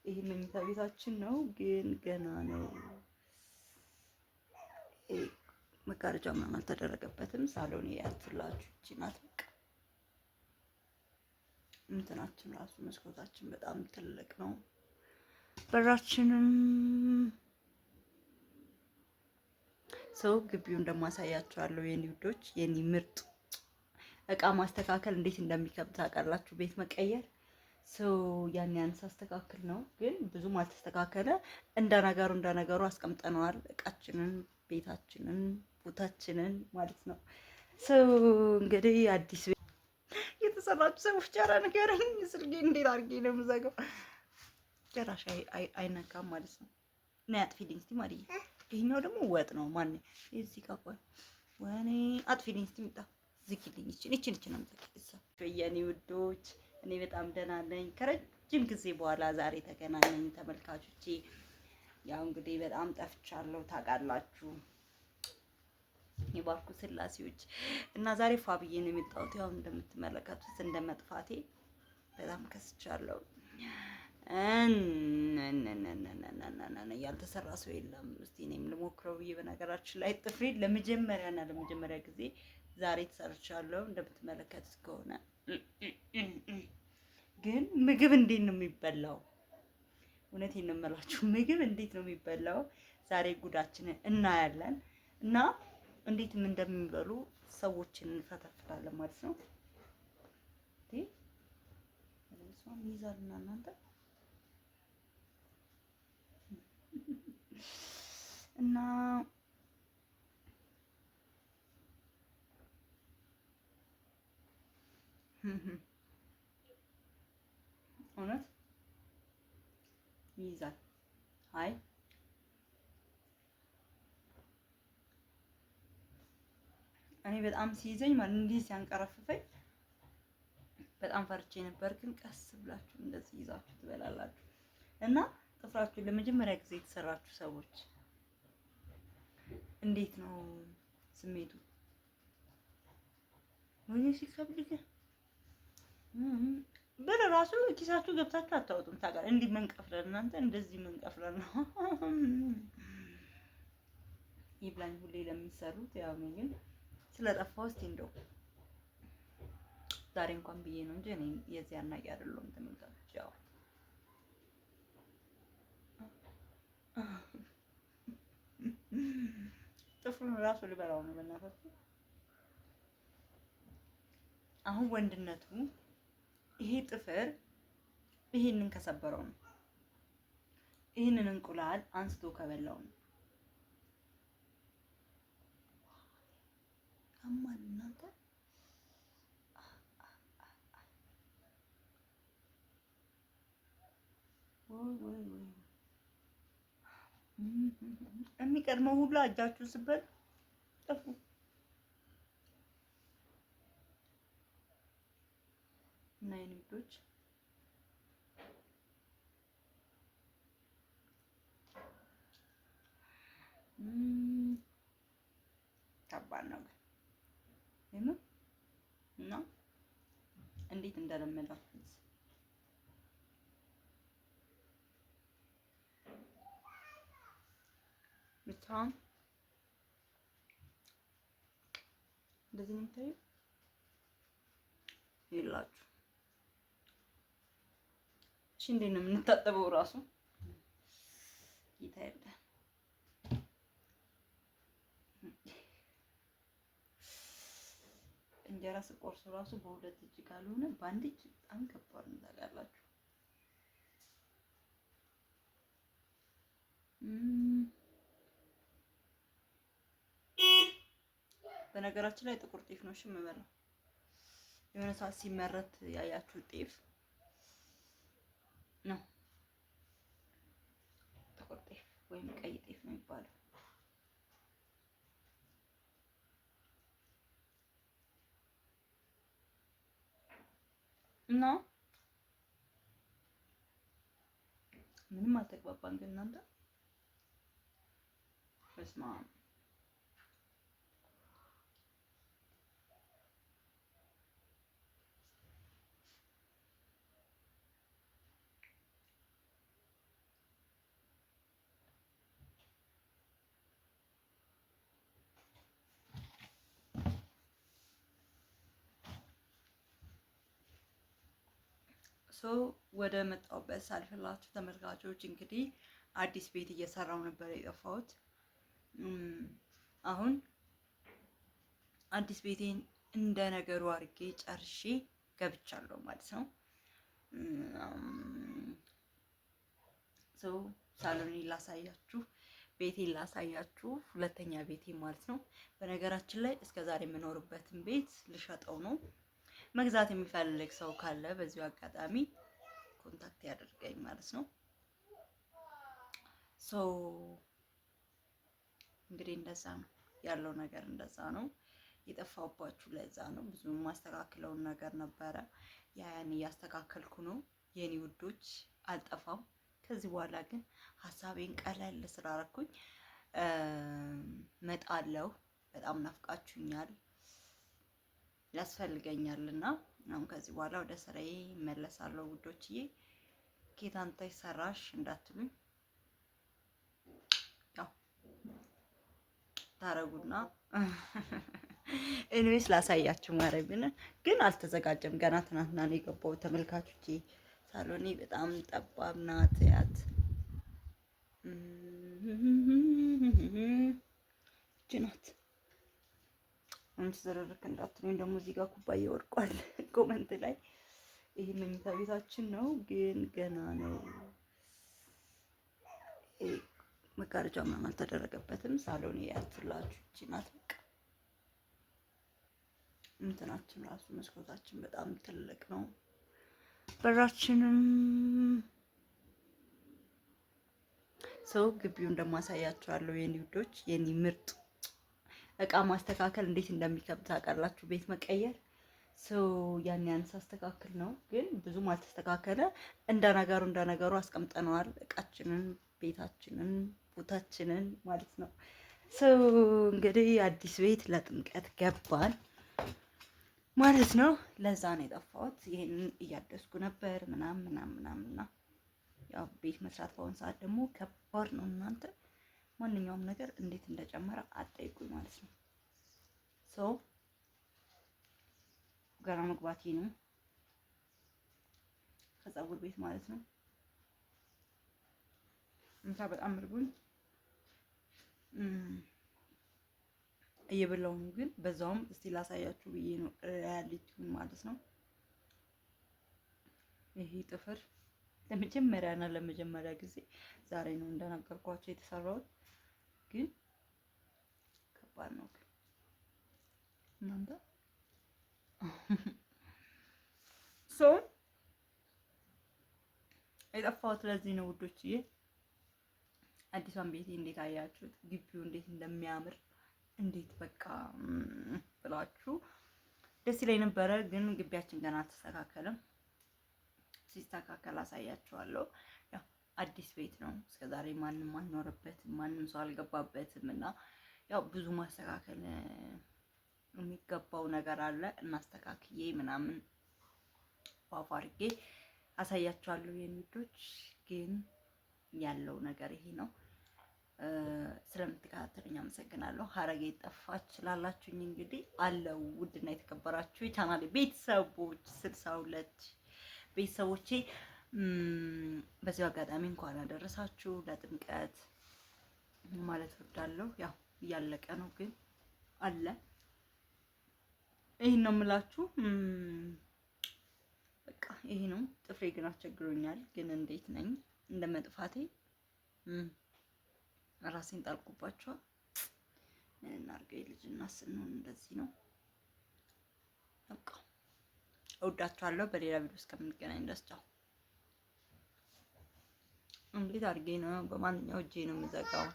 ይሄ መኝታ ቤታችን ነው፣ ግን ገና ነው። መጋረጃ ምናምን አልተደረገበትም። ሳሎን ያትላችሁ እቺ ናት። በቃ እንትናችን ራሱ መስኮታችን በጣም ትልቅ ነው። በራችንም ሰው ግቢውን እንደማሳያችኋለሁ የኔ ውዶች፣ የኔ ምርጥ እቃ ማስተካከል እንዴት እንደሚከብድ ታውቃላችሁ? ቤት መቀየር ሰው ያን ሳስተካክል ነው፣ ግን ብዙም አልተስተካከለ። እንደነገሩ አስቀምጠነዋል። እቃችንን፣ ቤታችንን፣ ቦታችንን ማለት ነው። ሰው እንግዲህ አዲስ ቤት የተሰራችሁ ሰዎች ጨራ ንገረኝ። ስልኬ እንዴት አድርጌ ነው የምዘጋው? ጨራሽ አይነካም ማለት ነው። እና አጥፊልኝ እስቲ ማርዬ። ይሄኛው ደግሞ ወጥ ነው። ማን እዚህ ጋር ቆይ፣ ወኔ አጥፊልኝ እስቲ ምጣ ዝጊልኝ። እቺን ነው የምጠቅሰው የኔ ውዶች። እኔ በጣም ደህና ነኝ። ከረጅም ጊዜ በኋላ ዛሬ ተገናኘን ተመልካቾቼ። ያው እንግዲህ በጣም ጠፍቻለሁ ታውቃላችሁ፣ የባርኩ ስላሴዎች እና ዛሬ ፋብዬ ነው የመጣሁት። ያው እንደምትመለከቱት እንደመጥፋቴ በጣም ከስቻለሁ። ያልተሰራ ሰው የለም። እስቲ እኔም ልሞክረው ብዬ በነገራችን ላይ ጥፍሬን ለመጀመሪያ ጊዜ ዛሬ ተሰርቻለሁ። እንደምትመለከቱት ከሆነ ግን ምግብ እንዴት ነው የሚበላው? እውነቴን ነው የምላችሁ፣ ምግብ እንዴት ነው የሚበላው? ዛሬ ጉዳችንን እናያለን እና እንዴትም እንደሚበሉ ሰዎችን እንፈተፍታለን ማለት ነው። ይዛልና እናንተ እና እውነት ይይዛል። አይ እኔ በጣም ሲይዘኝ ማለት እንዲህ ሲያንቀረፍፈኝ በጣም ፈርቼ ነበር። ግን ቀስ ብላችሁ እንደዚህ ይዛችሁ ትበላላችሁ። እና ጥፍራችሁን ለመጀመሪያ ጊዜ የተሰራችሁ ሰዎች እንዴት ነው ስሜቱ? ወይኔ ሲከብድ ግን ራሱ ኪሳችሁ ገብታችሁ አታወጡም። ታውቃለህ፣ እንዲህ መንቀፍረን እናንተ እንደዚህ መንቀፍረን ነው ይብላኝ ሁሌ ለሚሰሩት። ያው ነው ግን ስለጠፋው እስቲ እንደው ዛሬ እንኳን ብዬ ነው እንጂ እኔ የዚህ አናቂ አይደለሁም። ተመልካቾች ያው ጥፍሩን ራሱ ልበላው ነው በእናታችሁ። አሁን ወንድነቱ ይሄ ጥፍር ይሄንን ከሰበረው ነው። ይሄንን እንቁላል አንስቶ ከበላው ነው። አማን እናንተ ወይ የሚቀድመው ሁላ እጃችሁ ስበል ጠፉ። እና የኔ ልጆች ከባድ ነው ግን እና እንዴት እንደለመዳችሁት ብቻ እንደዚህ ነው የምታዩት ይላችሁ። እሺ እንዴት ነው የምንታጠበው? ራሱ ይታያል። እንጀራ ስቆርሱ ራሱ በሁለት እጅ ካልሆነ በአንድ እጅ በጣም ከባድ ነው ታውቃላችሁ። በነገራችን ላይ ጥቁር ጤፍ ነው እሺ የምበላው። የሆነ ሰዓት ሲመረት ያያችሁ ጤፍ ነው ጥቁር ጤፍ ወይም ቀይ ጤፍ ነው የሚባለው። እና ምንም አልተግባባን ግን እናንተ በስመ አብ ሶ ወደ መጣሁበት ሳልፍላችሁ ተመልካቾች እንግዲህ አዲስ ቤት እየሰራው ነበር የጠፋሁት። አሁን አዲስ ቤቴን እንደ ነገሩ አድርጌ ጨርሼ ገብቻለሁ ማለት ነው። ሶ ሳሎኔን ላሳያችሁ፣ ቤቴን ላሳያችሁ፣ ሁለተኛ ቤቴ ማለት ነው። በነገራችን ላይ እስከዛሬ የምኖርበትን ቤት ልሸጠው ነው። መግዛት የሚፈልግ ሰው ካለ በዚሁ አጋጣሚ ኮንታክት ያደርገኝ ማለት ነው። ሶ እንግዲህ እንደዛ ነው ያለው ነገር፣ እንደዛ ነው። የጠፋሁባችሁ ለዛ ነው። ብዙ የማስተካክለውን ነገር ነበረ፣ ያን እያስተካከልኩ ነው የኔ ውዶች። አልጠፋም። ከዚህ በኋላ ግን ሀሳቤን ቀለል ስላደረኩኝ መጣለሁ። በጣም ናፍቃችሁኛል፣ ያስፈልገኛልና አሁን ከዚህ በኋላ ወደ ስራዬ እመለሳለሁ ውዶችዬ። ኬት አንተ ሰራሽ እንዳትሉኝ፣ ያው ታረጉና ኢንዌስ ላሳያችሁ ማረብን። ግን አልተዘጋጀም ገና፣ ትናንትና ነው የገባው ተመልካቾቼ። ሳሎኔ በጣም ጠባብ ናት። ያት ጅናት አንቺ ዘረረክ እንዳትሉኝ ደግሞ እዚህ ጋር ኩባያ ወድቋል ኮመንት ላይ። ይሄ መኝታ ቤታችን ነው ግን ገና ነው። መጋረጃ ምናምን አልተደረገበትም። ሳሎኔ ያትላችሁ ጅናት። በቃ እንትናችን ራሱ መስኮታችን በጣም ትልቅ ነው። በራችንም ሰው ግቢውን እንደማሳያችኋለሁ የኔ ውዶች፣ የኔ ምርጥ እቃ ማስተካከል እንዴት እንደሚከብድ ታውቃላችሁ። ቤት መቀየር ሰው ያን ሳስተካክል ነው፣ ግን ብዙም አልተስተካከለ። እንደ ነገሩ አስቀምጠነዋል እቃችንን፣ ቤታችንን፣ ቦታችንን ማለት ነው። ሰው እንግዲህ አዲስ ቤት ለጥምቀት ገባን ማለት ነው። ለዛ ነው የጠፋሁት። ይሄንን እያደስኩ ነበር ምናምን። ያው ቤት መስራት በአሁኑ ሰዓት ደግሞ ከባድ ነው። እናንተ ማንኛውም ነገር እንዴት እንደጨመረ አጠይቁኝ ማለት ነው። ሰው ገና መግባቴ ነው ከፀጉር ቤት ማለት ነው። ምሳ በጣም እርቦኝ እየበላሁ ነው። ግን በዛውም እስቲ ላሳያችሁ ብዬ ነው ሪያሊቲውን ማለት ነው። ይሄ ጥፍር ለመጀመሪያ ጊዜ ዛሬ ነው እንደነገርኳቸው የተሰራሁት። ግን ከባድ ነው እናንተ ሶ የጠፋሁት ለዚህ ነው ውዶችዬ። አዲሷን ቤቴ እንዴት አያችሁት? ግቢው እንዴት እንደሚያምር እንዴት በቃ ብላችሁ ደስ ይለኝ ነበረ። ግን ግቢያችን ገና አልተስተካከለም። ሲስተካከል አሳያችኋለሁ። ያው አዲስ ቤት ነው፣ እስከዛሬ ማንም አልኖረበትም፣ ማንም ሰው አልገባበትም እና ያው ብዙ ማስተካከል የሚገባው ነገር አለ። እናስተካክዬ ምናምን ፏፏ አድርጌ አሳያችኋለሁ የሚዶች። ግን ያለው ነገር ይሄ ነው። ስለምትከታተሉኝ አመሰግናለሁ። ሀረጌ ጠፋች ላላችሁኝ እንግዲህ አለው ውድና የተከበራችሁ የቻናሌ ቤተሰቦች 62 ቤተሰቦቼ በዚህ አጋጣሚ እንኳን አደረሳችሁ ለጥምቀት ማለት እወዳለሁ። ያው እያለቀ ነው ግን አለ። ይሄን ነው የምላችሁ። በቃ ይሄ ነው። ጥፍሬ ግን አስቸግሮኛል። ግን እንዴት ነኝ እንደመጥፋቴ ራሴን ጣልኩባቸዋል። እናርገኝ ልጅና ስንሆን እንደዚህ ነው። በቃ እወዳችኋለሁ። በሌላ ቪዲዮ እስከምንገናኝ ድረስ ቻው። እንዴት አድርጌ ነው በማንኛው እጄ ነው የምዘጋው?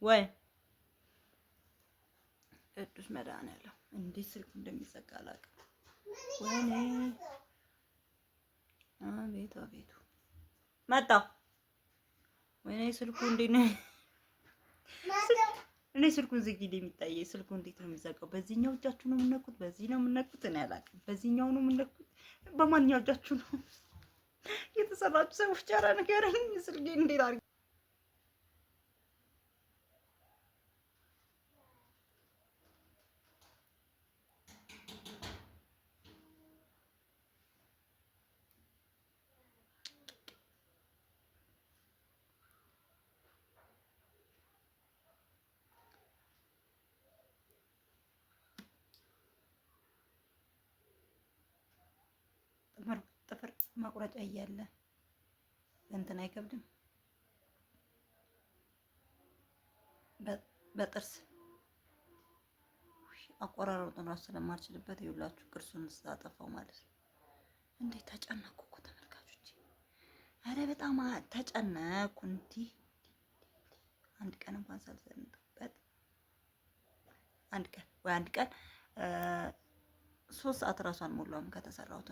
ወይ ቅዱስ መድኃኒዓለም እንዴት ስልኩ እንደሚዘጋ አላውቅም። ወይኔ አቤቱ አቤቱ መጣ። ወይኔ ስልኩ እንዴት ነው? እኔ ስልኩን ዝጊ የሚታየኝ ስልኩ እንዴት ነው የሚዘጋው? በዚህኛው እጃችሁ ነው የምነኩት? በዚህ ነው የምነኩት? እኔ አላውቅም። በዚህኛው ነው የምነኩት? በማንኛው እጃችሁ ነው የተሰራችሁ ሰዎች? ኧረ ንገረኝ። ስልኬ እንዴት አድርጌ መቁረጫ እያለ እንትን አይከብድም። በጥርስ አቆራረጡን ራሱ ስለማልችልበት ይኸውላችሁ ቅርሱን ሳጠፋው ማለት ነው። እንዴት ተጨነኩ እኮ ተመልካቾች። አረ በጣም ተጨነኩ። እንዲህ አንድ ቀን እንኳን ሳልዘንጥበት አንድ ቀን 3 ሰዓት ራሱ አልሞላውም ከተሰራሁት